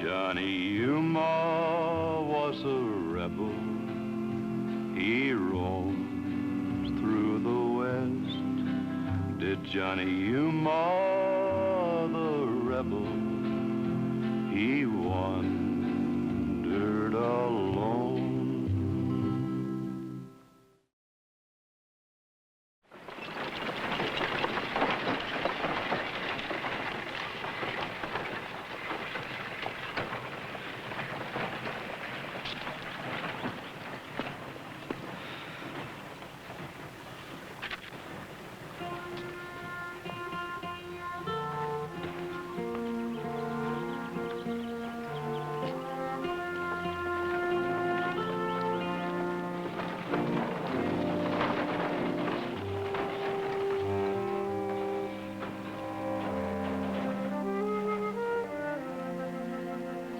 Johnny Yuma was a rebel. He roamed through the West. Did Johnny Yuma the rebel? He wandered alone.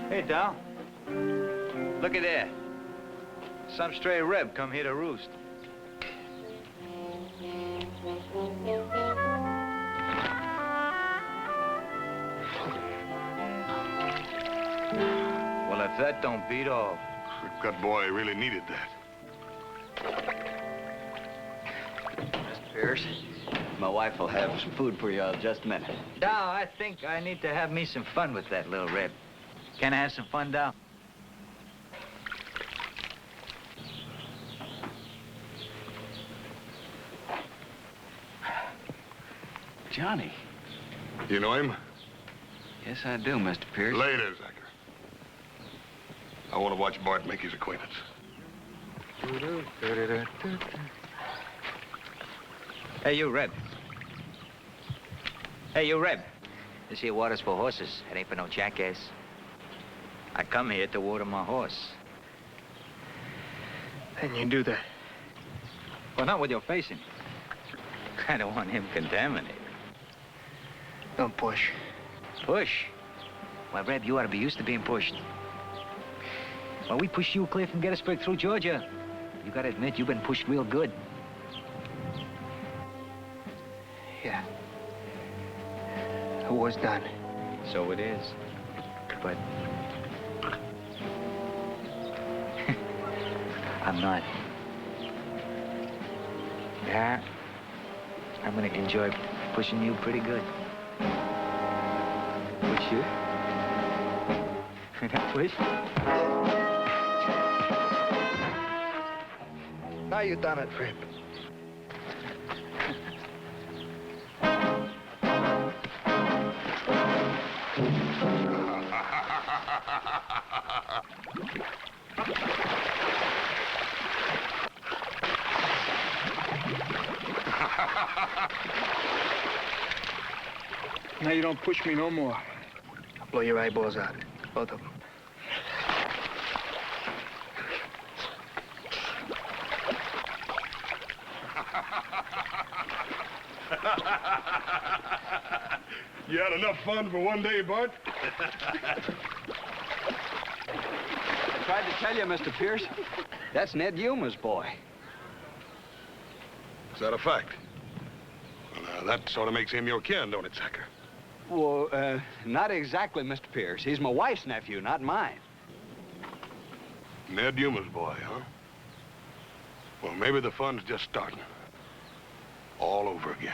Hey, Dal. Look at there. Some stray reb come here to roost. Well, if that don't beat all. Good boy really needed that. Mr. Pierce, my wife will have some food for you in just a minute. Dal, I think I need to have me some fun with that little reb. Can I have some fun, Dal? Johnny. You know him? Yes, I do, Mr. Pierce. Later, Zachary. I want to watch Bart make his acquaintance. Hey, you, Reb. Hey, you, Reb. This here water's for horses. It ain't for no jackass. I come here to water my horse. And you do that? Well, not with your facing. I don't want him contaminated. Don't push. Push? Well, Reb, you ought to be used to being pushed. Well, we pushed you clear from Gettysburg through Georgia. You gotta admit, you've been pushed real good. Yeah. It was done. So it is. But... I'm not. Yeah. I'm gonna enjoy pushing you pretty good. Push you? Push? Now you done it, Reb. Now you don't push me no more. I'll blow your eyeballs out, both of them. You had enough fun for one day, Bart? I tried to tell you, Mr. Pierce. That's Ned Yuma's boy. Is that a fact? Well, that sort of makes him your kin, don't it, Zachary? Well, not exactly, Mr. Pierce. He's my wife's nephew, not mine. Ned Yuma's boy, huh? Well, maybe the fun's just starting. All over again.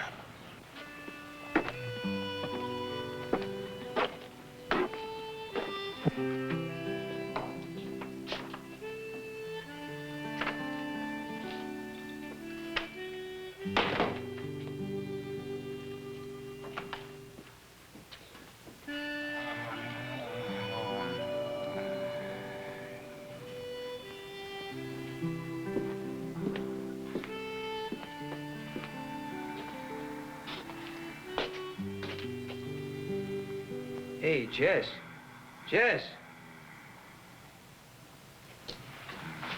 Hey, Jess. Jess.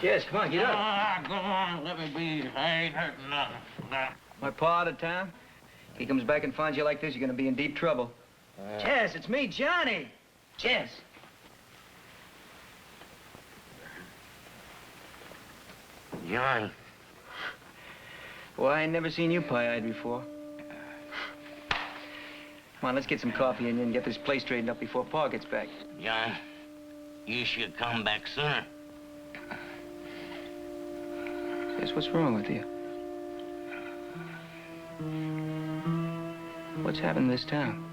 Jess, come on, get up. Come on, let me be. I ain't hurting nothing. My pa out of town? He comes back and finds you like this, you're gonna be in deep trouble. Jess, it's me, Johnny. Jess. John. Well, I ain't never seen you pie-eyed before. Come on, let's get some coffee and then get this place straightened up before Pa gets back. John, You should come back sooner. Yes, what's wrong with you? What's happened in this town?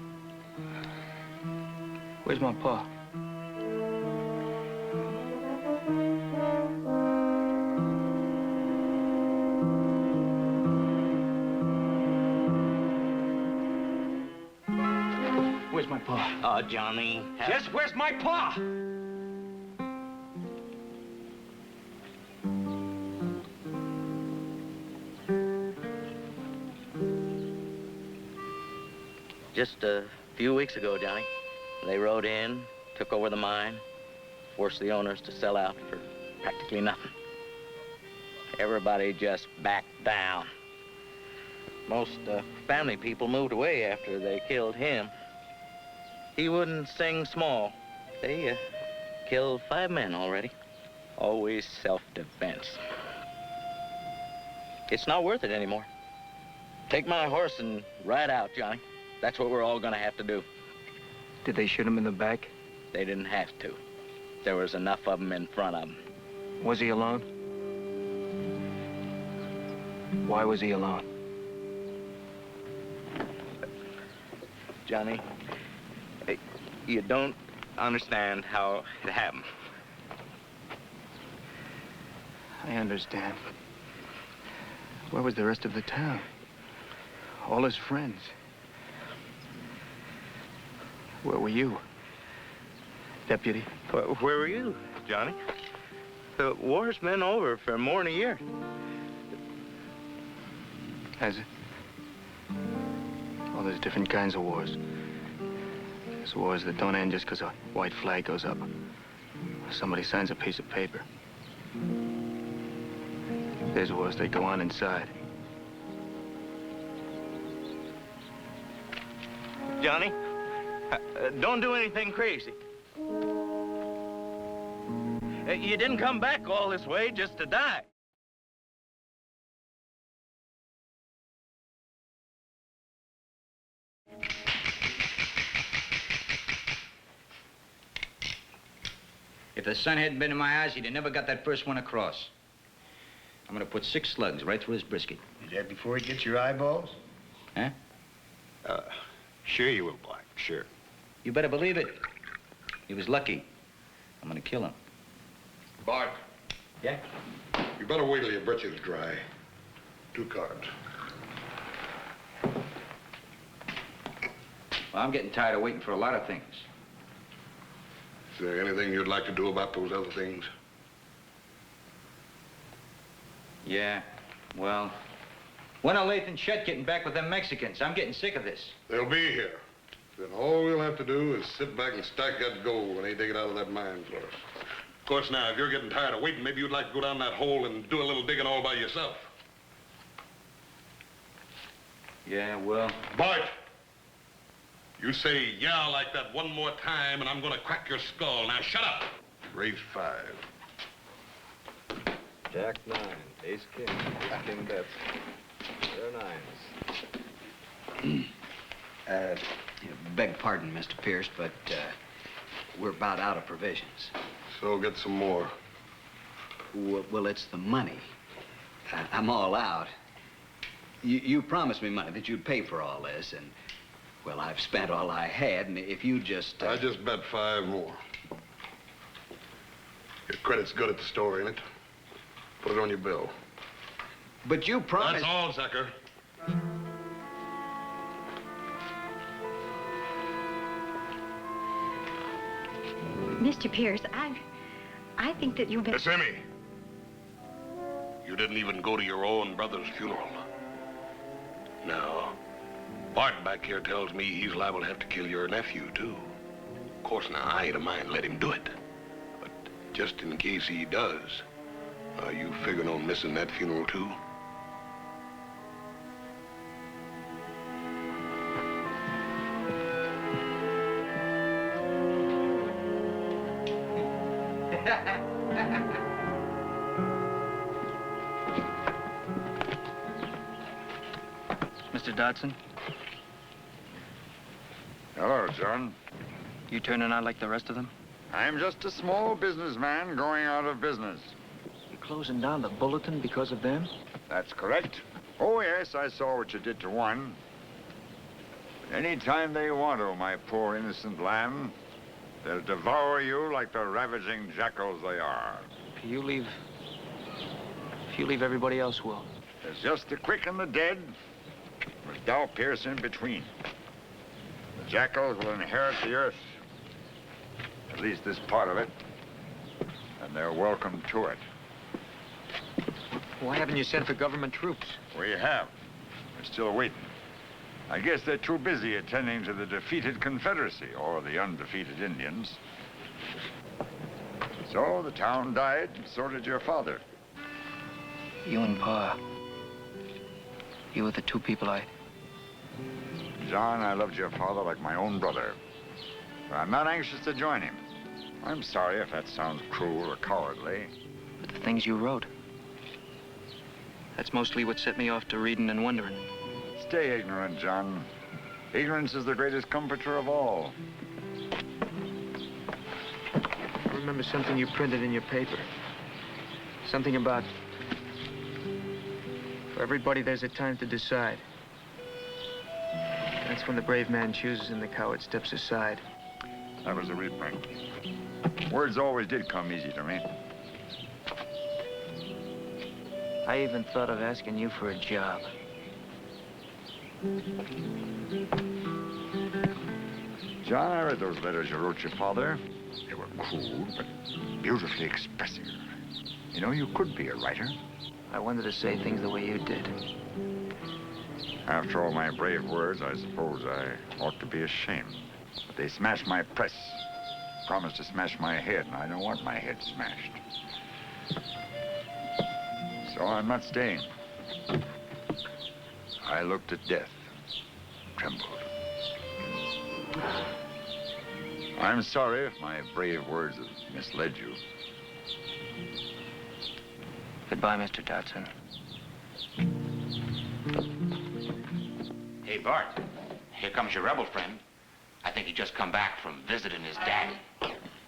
Where's my pa? Where's my pa? Oh, Johnny. Yes, where's my pa? Just a few weeks ago, Johnny, they rode in, took over the mine, forced the owners to sell out for practically nothing. Everybody just backed down. Most family people moved away after they killed him. He wouldn't sing small. They killed 5 men already. Always self-defense. It's not worth it anymore. Take my horse and ride out, Johnny. That's what we're all gonna have to do. Did they shoot him in the back? They didn't have to. There was enough of them in front of them. Was he alone? Why was he alone? Johnny, you don't understand how it happened. I understand. Where was the rest of the town? All his friends. Where were you? Deputy? Where were you, Johnny? The war's been over for more than a year. Has it? Oh, there's different kinds of wars. There's wars that don't end just because a white flag goes up. Or somebody signs a piece of paper. There's wars that go on inside. Johnny, don't do anything crazy. You didn't come back all this way just to die. If the sun hadn't been in my eyes, he'd have never got that first one across. I'm gonna put 6 slugs right through his brisket. Is that before he gets your eyeballs? Huh? Sure you will, Black, sure. You better believe it. He was lucky. I'm gonna kill him. Bart, Yeah? you better wait till your britches dry. 2 cards. Well, I'm getting tired of waiting for a lot of things. Is there anything you'd like to do about those other things? Yeah, well, when are Lath and Chet getting back with them Mexicans? I'm getting sick of this. They'll be here. Then all we'll have to do is sit back and stack that gold when they dig it out of that mine for us. Of course, now, if you're getting tired of waiting, maybe you'd like to go down that hole and do a little digging all by yourself. Yeah, well... Bart! You say yeah like that one more time, and I'm gonna crack your skull. Now, shut up! Raise 5. Jack 9, ace king, bets. There are 9s. Beg pardon, Mr. Pierce, but we're about out of provisions. So get some more. Well, it's the money. I'm all out. You promised me money that you'd pay for all this, and, well, I've spent all I had, and if you just... I just bet 5 more. Your credit's good at the store, ain't it? Put it on your bill. But you promised... That's all, sucker. Mr. Pierce, I think that you've been... Miss Emmy, you didn't even go to your own brother's funeral. Now, Bart back here tells me he's liable to have to kill your nephew, too. Of course, now, I ain't a mind to let him do it. But just in case he does, are you figuring on missing that funeral, too? Mr. Dodson, Hello, John. you turning out like the rest of them? I'm just a small businessman going out of business. You're closing down the Bulletin because of them? That's correct. Oh, yes, I saw what you did to one. Any time they want to, my poor innocent lamb, they'll devour you like the ravaging jackals they are. If you leave everybody else will. There's just the quick and the dead, with Dow Pierce in between. The jackals will inherit the earth, at least this part of it, and they're welcome to it. Why haven't you sent for government troops? We have. We're still waiting. I guess they're too busy attending to the defeated Confederacy, or the undefeated Indians. So the town died, and so did your father. You and Pa. You were the two people John, I loved your father like my own brother. But I'm not anxious to join him. I'm sorry if that sounds cruel or cowardly. But the things you wrote. That's mostly what set me off to reading and wondering. Stay ignorant, John. Ignorance is the greatest comforter of all. I remember something you printed in your paper. Something about... For everybody, there's a time to decide. That's when the brave man chooses and the coward steps aside. That was a reprint. Words always did come easy to me. I even thought of asking you for a job. John, I read those letters you wrote your father. They were crude, but beautifully expressive. You know, you could be a writer. I wanted to say things the way you did. After all my brave words, I suppose I ought to be ashamed. But they smashed my press, promised to smash my head, and I don't want my head smashed. So I'm not staying. I looked at death, trembled. I'm sorry if my brave words have misled you. Goodbye, Mr. Dodson. Hey, Bart, here comes your rebel friend. I think he just come back from visiting his daddy.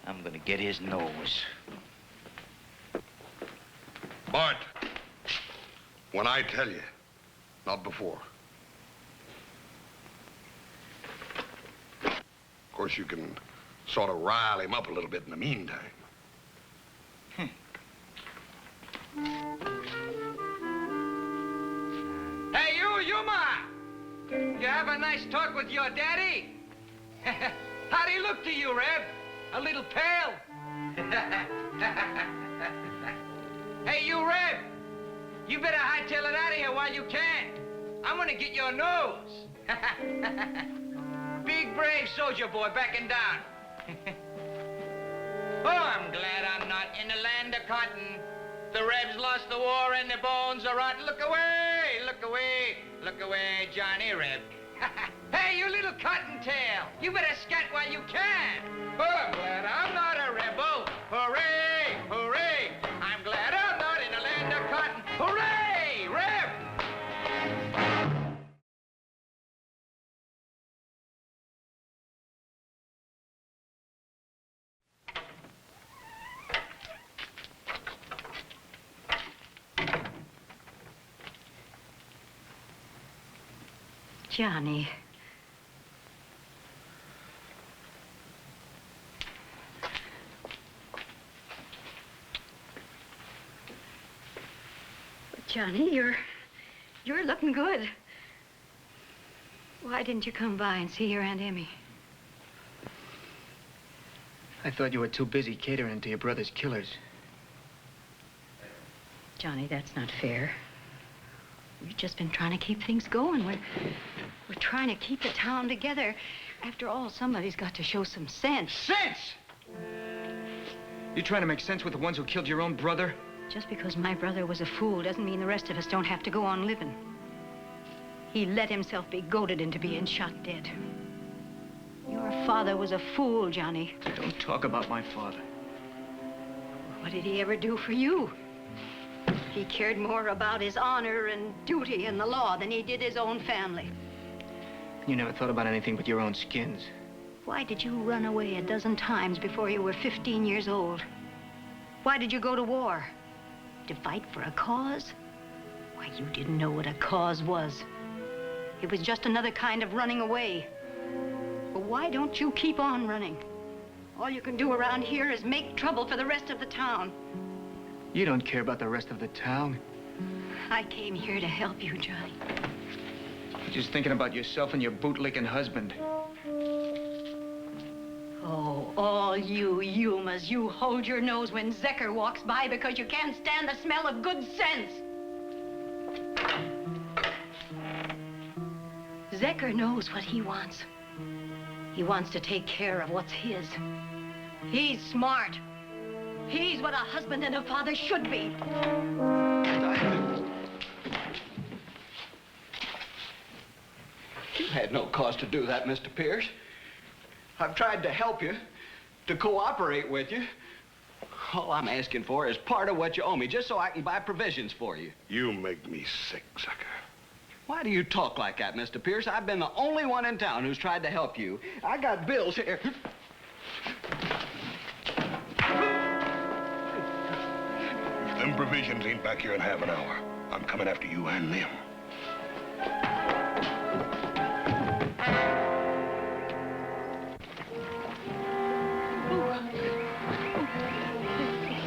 I'm gonna get his nose. Bart, when I tell you, not before. Of course, you can sort of rile him up a little bit in the meantime. Hey, you, Yuma! You have a nice talk with your daddy? How'd he look to you, Reb? A little pale? Hey, you, Reb! You better hightail it out of here while you can. I'm gonna get your nose. Big, brave soldier boy backing down. Oh, I'm glad I'm not in the land of cotton. The Rebs lost the war and their bones are rotten. Look away, look away, look away, Johnny Reb. Hey, you little cottontail, you better scat while you can. Oh, I'm glad I'm not a rebel. Hooray, hooray. I'm glad I'm not in the land of cotton. Hooray, Reb. Johnny. Johnny, you're looking good. Why didn't you come by and see your Aunt Emmy? I thought you were too busy catering to your brother's killers. Johnny, that's not fair. We've just been trying to keep things going. We're trying to keep the town together. After all, somebody's got to show some sense. Sense? You trying to make sense with the ones who killed your own brother? Just because my brother was a fool doesn't mean the rest of us don't have to go on living. He let himself be goaded into being shot dead. Your father was a fool, Johnny. Don't talk about my father. What did he ever do for you? He cared more about his honor and duty and the law than he did his own family. You never thought about anything but your own skins. Why did you run away a dozen times before you were 15 years old? Why did you go to war? To fight for a cause? Why, you didn't know what a cause was. It was just another kind of running away. But why don't you keep on running? All you can do around here is make trouble for the rest of the town. You don't care about the rest of the town. I came here to help you, Johnny. You're just thinking about yourself and your bootlicking husband. Oh, all you Yumas, you hold your nose when Zecker walks by because you can't stand the smell of good sense. Zecker knows what he wants. He wants to take care of what's his. He's smart. He's what a husband and a father should be. You had no cause to do that, Mr. Pierce. I've tried to help you, to cooperate with you. All I'm asking for is part of what you owe me, just so I can buy provisions for you. You make me sick, sucker. Why do you talk like that, Mr. Pierce? I've been the only one in town who's tried to help you. I got bills here. If them provisions ain't back here in half an hour, I'm coming after you and them.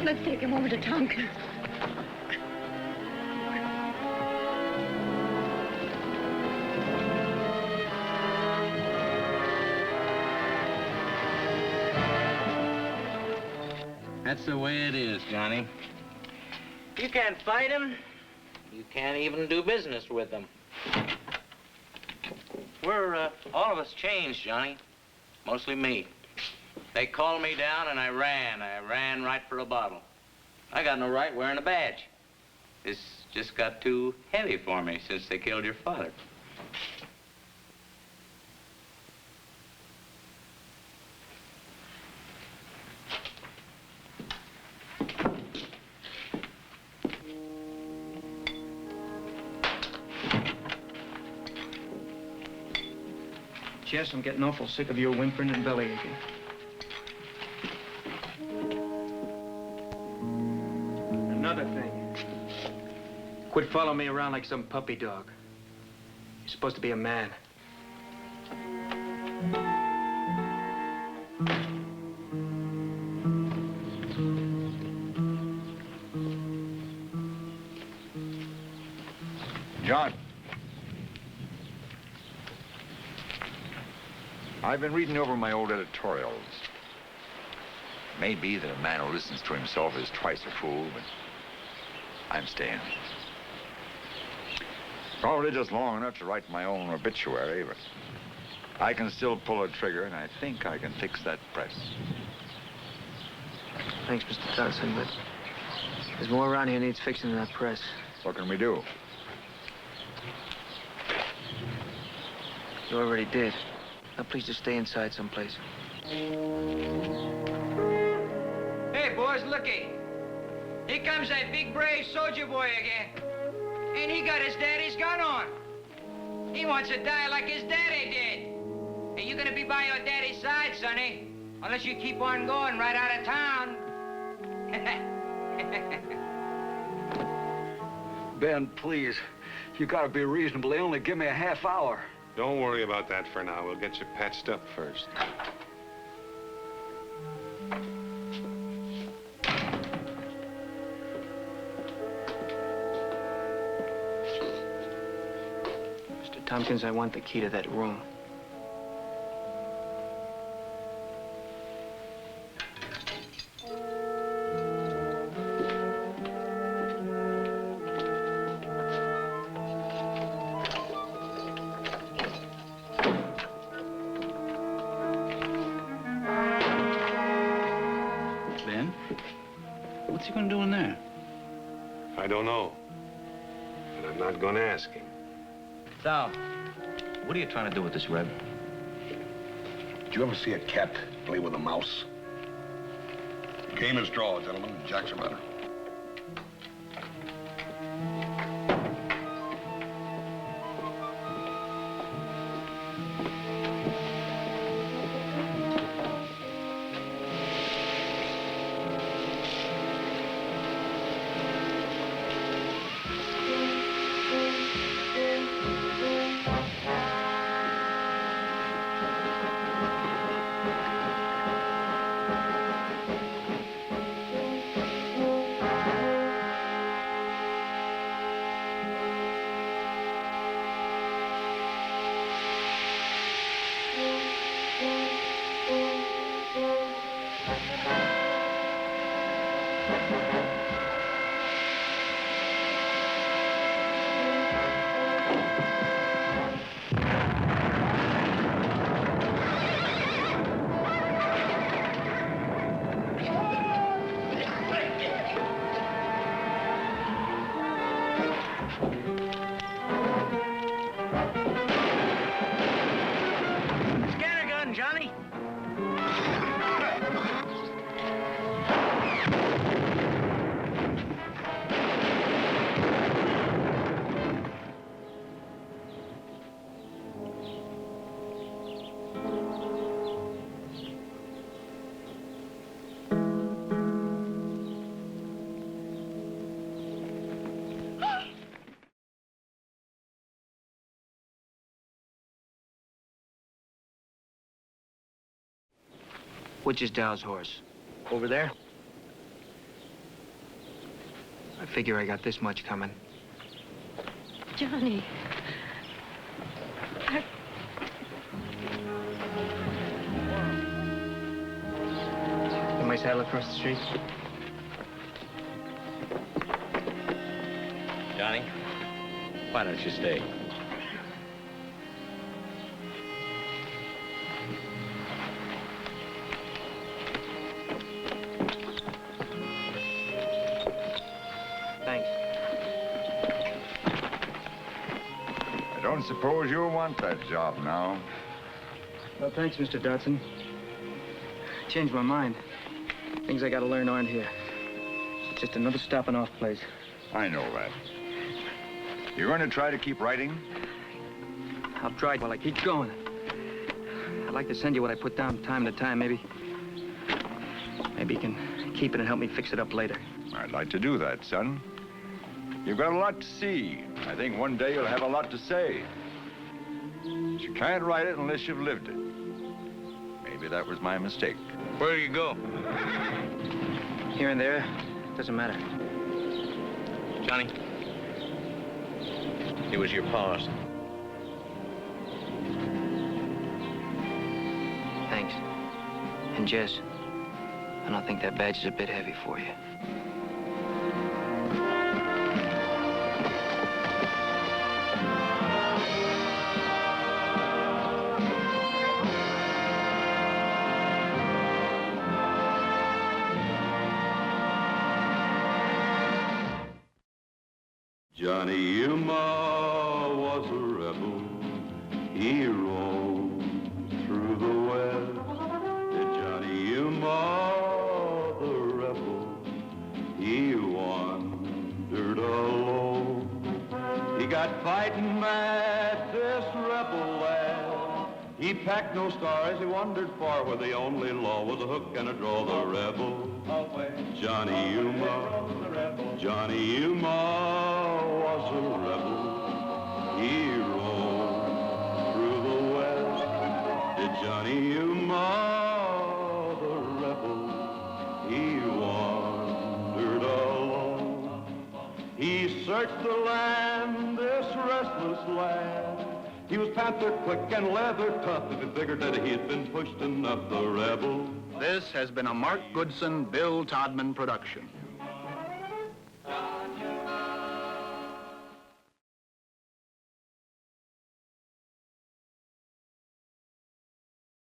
Let's take him over to Tompkins. That's the way it is, Johnny. You can't fight them. You can't even do business with them. We're, all of us changed, Johnny. Mostly me. They called me down and I ran. I ran right for a bottle. I got no right wearing a badge. This just got too heavy for me since they killed your father. Jess, I'm getting awful sick of your whimpering and belly aching. Another thing. Quit following me around like some puppy dog. You're supposed to be a man. John. I've been reading over my old editorials. It may be that a man who listens to himself is twice a fool, but I'm staying. Probably just long enough to write my own obituary, but I can still pull a trigger, and I think I can fix that press. Thanks, Mr. Dodson, but there's more around here needs fixing than that press. What can we do? You already did. Now, please just stay inside someplace. Hey, boys, looky. Here comes that big, brave soldier boy again. And he got his daddy's gun on. He wants to die like his daddy did. And you're gonna be by your daddy's side, sonny. Unless you keep on going right out of town. Ben, please. You gotta be reasonable. They only give me a half hour. Don't worry about that for now. We'll get you patched up first. Mr. Tompkins, I want the key to that room. What's he gonna do in there? I don't know. And I'm not gonna ask him. Sal, what are you trying to do with this, Reb? Did you ever see a cat play with a mouse? Game is draw, gentlemen. Jack's a runner. Which is Dow's horse? Over there? I figure I got this much coming. Johnny. Get my saddle across the street. Johnny, why don't you stay? Thanks. I don't suppose you'll want that job now. Well, thanks, Mr. Dodson. Changed my mind. Things I gotta learn aren't here. It's just another stopping off place. I know that. You're going to try to keep writing? I'll try while I keep going. I'd like to send you what I put down time to time, maybe. Maybe you can keep it and help me fix it up later. I'd like to do that, son. You've got a lot to see. I think one day you'll have a lot to say. But you can't write it unless you've lived it. Maybe that was my mistake. Where do you go? Here and there, doesn't matter. Johnny, it was your paws. Thanks. And Jess, I don't think that badge is a bit heavy for you. Johnny Yuma was a rebel. He rode through the West. Johnny Yuma, the rebel, he wandered alone. He got fighting mad, this rebel lad. He packed no scars, he wandered far where the only law was a hook and a draw. The rebel, Johnny Yuma, Johnny Yuma was a rebel. He rode through the West. Did Johnny Yuma, the rebel, he wandered alone. He searched the land, this restless land. He was panther quick and leather tough. If he figured that he had been pushed enough, the rebel. This has been a Mark Goodson, Bill Todman production.